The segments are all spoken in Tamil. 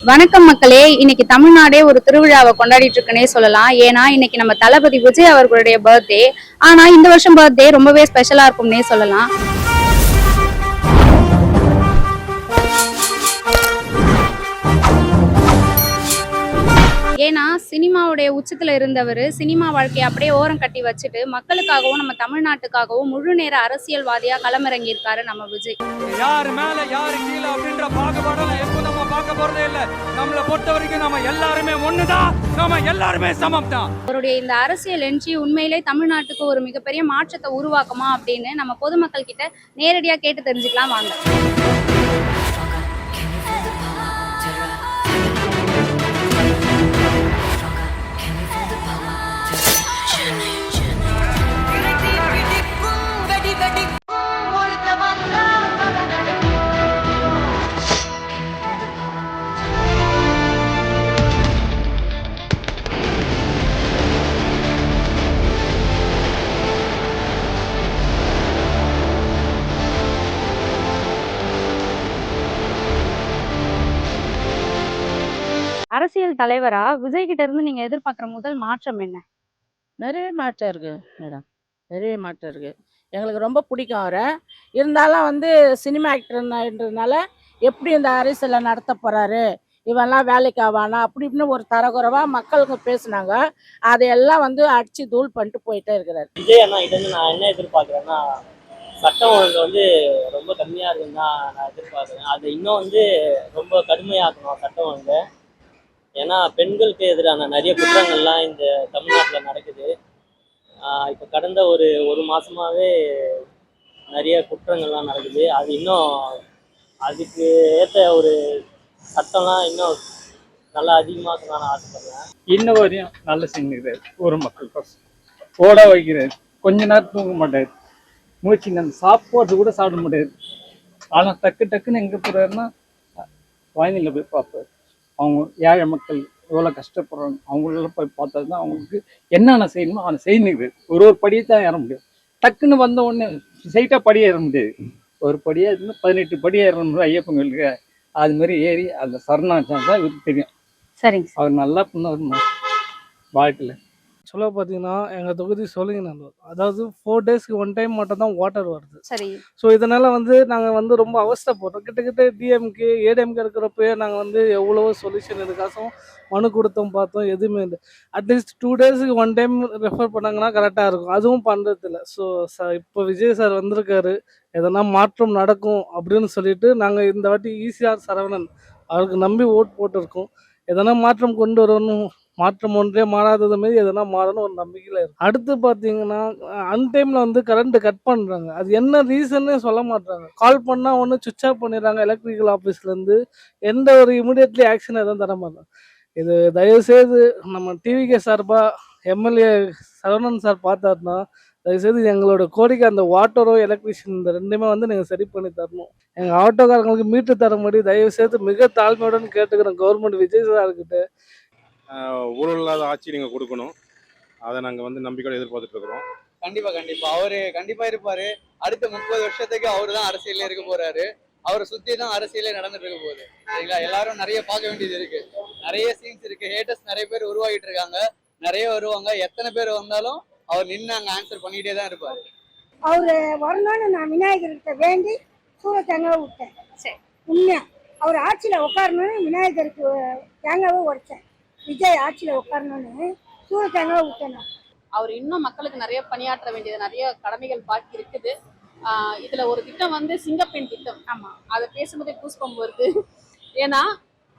வணக்கம் மக்களே. இன்னைக்கு தமிழ்நாடே ஒரு திருவிழாவை கொண்டாடிட்டு இருக்குன்னே சொல்லலாம். ஏன்னா இன்னைக்கு நம்ம தளபதி விஜய் அவர்களுடைய பர்த்டே. ஆனா இந்த வருஷம் பர்த்டே ரொம்பவே ஸ்பெஷலா இருக்கும்னே சொல்லலாம். ஏன்னா சினிமாவுடைய உச்சத்துல இருந்தவர் சினிமா வாழ்க்கையை அப்படியே ஓரம் கட்டி வச்சுட்டு மக்களுக்காகவும் நம்ம தமிழ்நாட்டுக்காகவும் முழு நேர அரசியல்வாதியா களமிறங்கி இருக்காரு நம்ம விஜய். யாரு மேல யாரு கீழே அப்படின்ற பாகுபாடெல்லாம் எப்போ நம்ம பார்க்க போறதே இல்ல. நம்மளை பொறுத்த வரைக்கும் நம்ம எல்லாருமே ஒண்ணுதான், நம்ம எல்லாருமே சமம் தான். அவருடைய இந்த அரசியல் என்ட்ரி உண்மையிலே தமிழ்நாட்டுக்கு ஒரு மிகப்பெரிய மாற்றத்தை உருவாக்குமா அப்படின்னு நம்ம பொதுமக்கள் கிட்ட நேரடியா கேட்டு தெரிஞ்சுக்கலாம் வாங்க. அரசியல் தலைவரா விஜய் கிட்ட இருந்து நீங்க எதிர்பார்க்கிற முதல் மாற்றம் என்ன? நிறைய மாற்றம் இருக்கு மேடம். நிறைய மாற்றம் இருக்கு. எங்களுக்கு ரொம்ப பிடிக்கும் அவரை. இருந்தாலும் சினிமா ஆக்டர்ன்றதுனால எப்படி இந்த அரசியலை நடத்த போறாரு, இவெல்லாம் வேலைக்கு ஆவானா அப்படி இப்படின்னு ஒரு தரக்குறைவா மக்களுக்கு பேசுனாங்க. அதையெல்லாம் அடிச்சு தூள் பண்ணிட்டு போயிட்டே இருக்கிறாரு விஜய் அண்ணா. இது நான் என்ன எதிர்பார்க்குறேன்னா, சட்டம் ஒழுங்கு ரொம்ப கம்மியாக இருக்குன்னு தான் நான் எதிர்பார்க்குறேன். அது இன்னும் ரொம்ப கடுமையாக்கணும் சட்டம் ஒழுங்கு. ஏன்னா பெண்களுக்கு எதிரான நிறைய குற்றங்கள்லாம் இந்த தமிழ்நாட்டில் நடக்குது. இப்போ கடந்த ஒரு மாதமாகவே நிறைய குற்றங்கள்லாம் நடக்குது. அது இன்னும் அதுக்கு ஏற்ற ஒரு சட்டம்லாம் இன்னும் நல்லா அதிகமாக நான் ஆசைப்படுறேன். இன்ன வரையும் நல்ல செஞ்சுக்கிறாரு. ஒரு மக்கள் கோசம் ஓட வைக்கிறாரு. கொஞ்ச நேரம் தூங்க மாட்டாரு. மூச்சு அந்த சாப்பாடு கூட சாப்பிட முடியாது. ஆனால் டக்குன்னு எங்கே போகிறாருன்னா குழந்தைங்கள போய் பார்ப்பாரு. அவங்க ஏழை மக்கள் எவ்வளோ கஷ்டப்படுறாங்க அவங்களெல்லாம் போய் பார்த்தா தான் அவங்களுக்கு என்னென்ன செய்யணுமோ அவனை செய்யணுங்கிறது. ஒரு படியை தான் ஏற முடியும். டக்குன்னு வந்த உடனே ஸ்ட்ரைட்டாக படி ஏற முடியாது. ஒரு படியாக இருந்து 18 படி ஏறணும் ஐயப்பங்களுக்கு. அது மாதிரி ஏறி அந்த சரணாச்சாரம் தான் இவருக்கு தெரியும். சரிங்க. அவர் நல்லா பண்ண வாழ்க்கையில் சொல்ல பார்த்தீங்கன்னா எங்கள் தொகுதி சோழிங்கநல்லூர். அதாவது 4 டேஸ்க்கு 1 டைம் மட்டும் தான் வாட்டர் வருது. சரி. ஸோ இதனால் நாங்கள் ரொம்ப அவஸ்தைப்படுறோம். கிட்டத்தட்ட டிஎம்கே ஏடிஎம்கே இருக்கிறப்பயே நாங்கள் எவ்வளவோ சொல்யூஷன் இதுக்காசும் மனு கொடுத்தோம் பார்த்தோம். எதுவுமே இல்லை. அட்லீஸ்ட் 2 டேஸுக்கு 1 டைம் ரெஃபர் பண்ணாங்கன்னா கரெக்டாக இருக்கும். அதுவும் பண்ணுறதில்ல. ஸோ இப்போ விஜய் சார் வந்திருக்காரு, எதனா மாற்றம் நடக்கும் அப்படின்னு சொல்லிட்டு நாங்கள் இந்த வாட்டி ஈசிஆர் சரவணன் அவருக்கு நம்பி ஓட் போட்டிருக்கோம். எதனா மாற்றம் கொண்டு வரணும், மாற்றம் ஒன்றே மாறாதது மாரி எதனா மாறணும் ஒரு நம்பிக்கையில் இருக்கு. அடுத்து பார்த்தீங்கன்னா அன்டைமில் கரண்ட்டு கட் பண்ணுறாங்க. அது என்ன ரீசன்னே சொல்ல மாட்டாங்க. கால் பண்ணால் ஒன்று சுவிட்ச் ஆஃப் பண்ணிடுறாங்க எலக்ட்ரிக்கல் ஆஃபீஸ்லேருந்து. எந்த ஒரு இமிடியட்லி ஆக்ஷன் எதுவும் தர மாட்டாங்க. இது தயவுசெய்து நம்ம டிவிகே சார்பாக எம்எல்ஏ சரவணன் சார் பார்த்தாருன்னா தயவுசெய்து எங்களோட கோரிக்கை அந்த வாட்டரோ எலக்ட்ரிஷியன் இந்த ரெண்டுமே நீங்கள் சரி பண்ணி தரணும். எங்கள் ஆட்டோக்காரங்களுக்கு மீட்டு தர மாதிரி தயவுசெய்து மிக தாழ்மையுடன் கேட்டுக்கிறோம் கவர்மெண்ட் விஜய் சார்கிட்ட. ஊழல் இல்லாத ஆட்சி நீங்கள் கொடுக்கணும். அதை நாங்கள் நம்பிக்கையோடு எதிர்பார்த்துட்டு இருக்கிறோம். கண்டிப்பாக அவரு கண்டிப்பாக இருப்பார். அடுத்த 30 வருஷத்துக்கு அவர் தான் அரசியலே இருக்க போகிறாரு. அவரை சுற்றி தான் அரசியலே நடந்துட்டு இருக்க போகுது. சரிங்களா? எல்லாரும் நிறைய பார்க்க வேண்டியது இருக்குது. நிறைய சீன்ஸ் இருக்குது. ஹேட்டர்ஸ் நிறைய பேர் உருவாகிட்டு இருக்காங்க. நிறைய வருவாங்க. எத்தனை பேர் வந்தாலும் அவர் நின்று அங்கே ஆன்சர் பண்ணிகிட்டே தான் இருப்பார். அவரு வரணும்னு நான் விநாயகர்கிட்ட வேண்டி சூட தேங்காவை விட்டேன். சரி, உண்மையா அவர் ஆட்சியில் உட்காரணும்னு விநாயகருக்கு தேங்காவை உடைச்சேன். விஜய் ஆட்சியில் உட்காரணும்னு சூட தேங்காவை விட்டேன். அவர் இன்னும் மக்களுக்கு நிறைய பணியாற்ற வேண்டியது, நிறைய கடமைகள் பாக்கி இருக்குது. இதுல ஒரு திட்டம் சிங்கப்பெண் திட்டம். ஆமா, அதை பேசும்போதே கூஸ்பம் வருது. ஏன்னா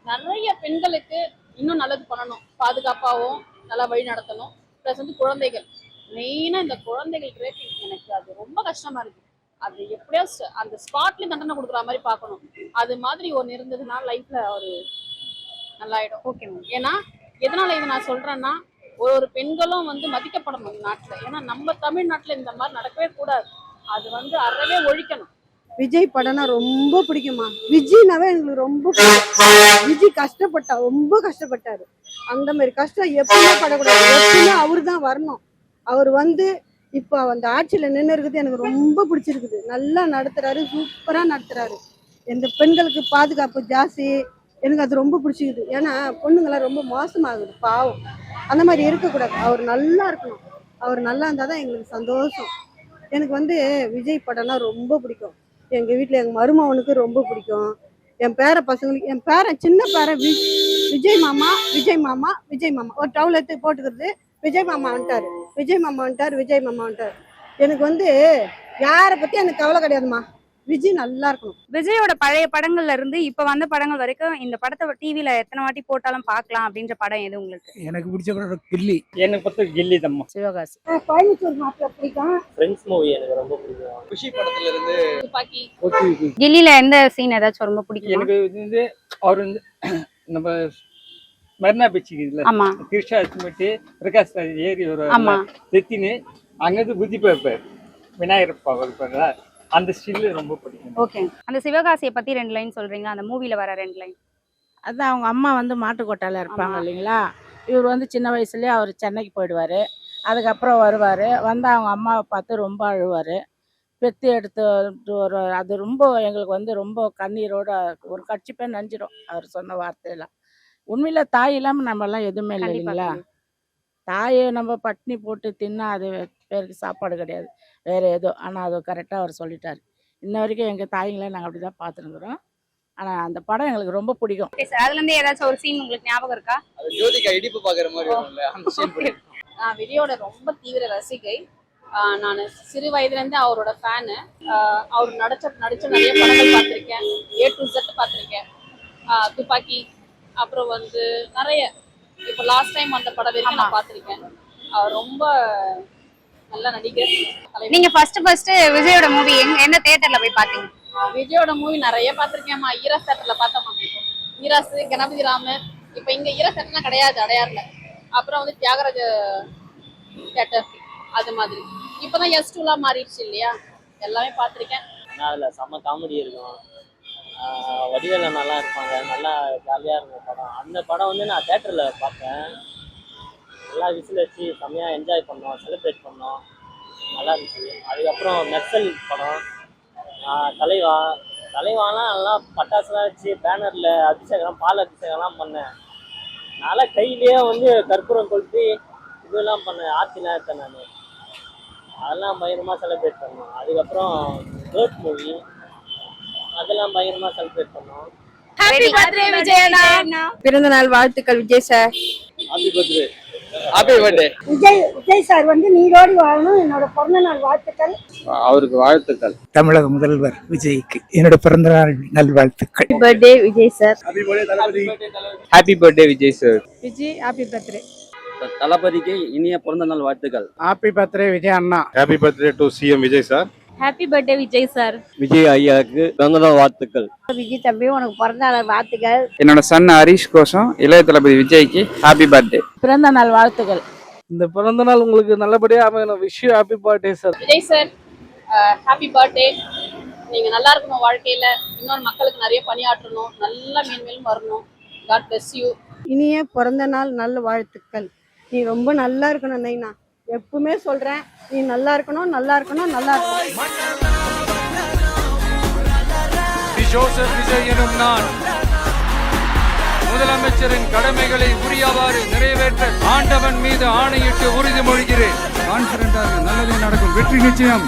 நிறைய பெண்களுக்கு இன்னும் நல்லது பண்ணணும், பாதுகாப்பாகவும் நல்லா வழி நடத்தணும். ப்ளஸ் குழந்தைகள், மெயினா இந்த குழந்தைகள் ரேப்பிங் எனக்கு அது ரொம்ப கஷ்டமா இருக்கு. அது எப்படியோ அந்த ஸ்பாட்லயும் தண்டனை கொடுக்குற மாதிரி பார்க்கணும். அது மாதிரி ஒன்று இருந்ததுன்னா லைஃப்ல ஒரு நல்லாயிடும். Okay ma'am. ஏன்னா எதனால இதை நான் சொல்றேன்னா, ஒரு பெண்களும் மதிக்கப்படணும் இந்த நாட்டில். ஏன்னா நம்ம தமிழ்நாட்டில் இந்த மாதிரி நடக்கவே கூடாது. அது அறவே ஒழிக்கணும். விஜய் படம்னா ரொம்ப பிடிக்குமா. விஜய்னாவே எங்களுக்கு ரொம்ப விஜய் ரொம்ப கஷ்டப்பட்டாரு. அந்த மாதிரி கஷ்டம் எப்பவுமே படக்கூடாது. எப்பவுமே அவரு தான் வரணும். அவர் இப்போ அந்த ஆட்சியில் நின்று இருக்குது எனக்கு ரொம்ப பிடிச்சிருக்குது. நல்லா நடத்துறாரு, சூப்பராக நடத்துறாரு. எந்த பெண்களுக்கு பாதுகாப்பு ஜாஸ்தி, எனக்கு அது ரொம்ப பிடிச்சிக்குது. ஏன்னா பொண்ணுங்களாம் ரொம்ப மோசமாகுது பாவம். அந்த மாதிரி இருக்கக்கூடாது. அவர் நல்லா இருக்கணும். அவர் நல்லா இருந்தால் தான் எங்களுக்கு சந்தோஷம். எனக்கு வந்து விஜய் படம்னா ரொம்ப பிடிக்கும். எங்கள் வீட்டில் எங்கள் மருமகனுக்கு ரொம்ப பிடிக்கும். என் பேர பசங்களுக்கு, என் பேரன் சின்ன பேரன் விஜய் மாமா விஜய் மாமா விஜய் மாமா ஒரு டவுல் எடுத்து போட்டுக்கிறது. விஜய் மாமா வந்துட்டார், விஜய் மாமா வந்துட்டார், விஜய் மாமா வந்துட்டார். எனக்கு வந்து யாரை பற்றி எனக்கு கவலை கிடையாதுமா. விஜய் நல்லா இருக்கணும். விஜயோட பழைய படங்கள்ல இருந்து இப்ப வந்த படங்கள் வரைக்கும் இந்த படத்தை டிவில எத்தனை வாட்டி போட்டாலும் பார்க்கலாம் அப்படின்ற படம் எது உங்களுக்கு? எனக்கு பிடிச்ச படம் கில்லி. எனக்கு பார்த்து கில்லி தம்மா. சிவகாசி. கோயம்புத்தூர் மாப்பிள்ள பிடிக்கும். ஃப்ரெண்ட்ஸ் மூவி எனக்கு ரொம்ப பிடிக்கும். குஷி படத்துல இருந்து துப்பாக்கி. கில்லில எந்த சீன் ஏதாச்சும் ரொம்ப பிடிக்கும்? எனக்கு வந்து அவர் வந்து நம்ம மெரினா பீச்சுக்கு இதுல ஆமா கிருஷ்ணா எடுத்துட்டு பிரகாஷ் ராஜ் ஏறி ஒரு ஆமா தெத்தின்னு அங்கிருந்து புத்தி பார்ப்பார் விநாயகர் பார்ப்பாரு. அந்த ஸ்டில் ரொம்ப பிடிக்கும். ஓகே, அந்த சிவகாசியை பத்தி 2 லைன் சொல்றீங்களா? அந்த மூவில வர 2 லைன். அதான் அவங்க அம்மா வந்து மாட்டுக்கொட்டாயில் இருப்பாங்க இல்லைங்களா. இவர் வந்து சின்ன வயசுலேயே அவர் சென்னைக்கு போயிடுவார். அதுக்கப்புறம் வருவார். வந்து அவங்க அம்மாவை பார்த்து ரொம்ப அழுவார். பெற்று எடுத்து அது ரொம்ப எங்களுக்கு வந்து ரொம்ப கண்ணீரோட ஒரு கட்சிப்பே நஞ்சிடும் அவர் சொன்ன வார்த்தையெல்லாம். உண்மையில் தாய் இல்லாமல் நம்மலாம் எதுவுமே இல்லை இல்லைங்களா. தாயை நம்ம பட்னி போட்டு தின்னா அது பேருக்கு சாப்பாடு கிடையாது, வேறு ஏதோ. ஆனால் அது கரெக்டாக அவர் சொல்லிட்டார். இன்ன வரைக்கும் எங்கள் தாய்ங்களே நாங்கள் அப்படி தான் பார்த்துருக்குறோம். ஆனால் அந்த படம் எங்களுக்கு ரொம்ப பிடிக்கும். அதுல இருந்து ஏதாச்சும் ஒரு சீன் உங்களுக்கு ஞாபகம் இருக்கா? அது ஜோதிகா இடிப்பு பார்க்குற மாதிரி வரும்ல, அந்த சீன் பிடிக்கும். நான் விஜயோட ரொம்ப தீவிர ரசிகை. நான் சிறு வயதுலேருந்து அவரோட ஃபேனு. அவர் நடிச்ச நிறைய படங்கள் பார்த்துருக்கேன். A to Z பார்த்துருக்கேன். துப்பாக்கி, அப்புறம் வந்து நிறைய இப்போ லாஸ்ட் டைம் அந்த படம் வரைக்கும் நான் பார்த்துருக்கேன். அவர் ரொம்ப நல்ல நடிகர். நீங்க ஃபர்ஸ்ட் விஜயோட மூவி எந்த தியேட்டர்ல போய் பாத்தீங்க? விஜயோட மூவி நிறைய பார்த்துருக்கேன்மா. ஈராஸ் தேட்டர்ல பார்த்தோம்மா. ஈராஸ், கணபதி ராமர். இப்போ இங்க ஈராஸ் தேட்டர்லாம் கிடையாது அடையாறுல. அப்புறம் வந்து தியாகராஜ தேட்டர் அது மாதிரி. இப்போதான் S2லாம் மாறிடுச்சு இல்லையா. எல்லாமே பார்த்துருக்கேன். ஆனால் அதில் செம்ம காமெடி இருக்கும். வடிவேல நல்லா இருப்பாங்க. நல்லா ஜாலியாக இருக்கும் படம். அந்த படம் வந்து நான் தேட்டரில் பார்த்தேன். நல்லா விசில் வச்சு செம்மையாக என்ஜாய் பண்ணோம், செலிப்ரேட் பண்ணோம். நல்லா இருந்துச்சு. அதுக்கப்புறம் மெர்சல் படம், தலைவாலாம் நல்லா பட்டாசுலாம் வச்சு பேனரில் அபிஷேகம், பால் அபிஷேகம்லாம் பண்ணேன். நல்லா கையிலேயே வந்து கற்பூரம் கொளுத்தி இதெல்லாம் பண்ணேன். ஆர்த்திலாம் எடுத்தேன் நான். அதெல்லாம் பயங்கரமாக செலிப்ரேட் பண்ணோம். அதுக்கப்புறம் பேர்ட் மூவி, அதெல்லாம் பயங்கரமாக செலிப்ரேட் பண்ணோம். ஹாப்பி பர்த்டே விஜயண்ணா. பிறந்த நாள் வாழ்த்துக்கள் Vijay sir. Happy birthday. Happy birthday. Vijay sir வந்து நீரோடி வாழணும். என்னோட பிறந்த நாள் வாழ்த்துக்கள். அவருக்கு வாழ்த்துக்கள். தமிழக முதல்வர் விஜய்க்கு என்னோட பிறந்த நாள் நல்வாழ்த்துக்கள். Birthday Vijay sir. Happy birthday Vijay sir. Vijay happy birthday. தளபதிக்கு இனிய பிறந்த நாள் வாழ்த்துக்கள். Happy birthday Vijay Anna. Happy birthday to CM Vijay sir. Happy birthday Vijay sir. Vijay ஐயாவுக்கு பிறந்த நாள் வாழ்த்துக்கள். விஜய் தம்பி உனக்கு பிறந்த நாள் வாழ்த்துக்கள். என்னோட சன் ஹரிஷ் கோசம் இளைய தளபதி விஜய்க்கு ஹாப்பி பர்த்டே. பிறந்த நாள் வாழ்த்துக்கள். இந்த பிறந்த நாள் உங்களுக்கு நல்லபடியாக அமையணும். Wish you happy birthday sir. Vijay sir happy birthday. நீங்கள் நல்லா இருக்கணும் வாழ்க்கையில். இன்னொரு மக்களுக்கு நிறைய பணியாற்றணும். நல்லா மேன்மேலும் வரணும். God bless you. இனிய பிறந்த நாள் நல்ல வாழ்த்துக்கள். நீ ரொம்ப நல்லா இருக்கணும் நைனா. எப்பவுமே சொல்றேன், நீ நல்லா இருக்கணும், நல்லா இருக்கணும், நல்லா இருக்கணும். ஜோசப் விஜய் எனும் நான் முதலமைச்சரின் கடமைகளை உரியவாறு நிறைவேற்ற ஆண்டவன் மீது ஆணையிட்டு உறுதிமொழிகிறேன். கான்பிடண்டாக நல்லதே நடக்கும். வெற்றி நிச்சயம்.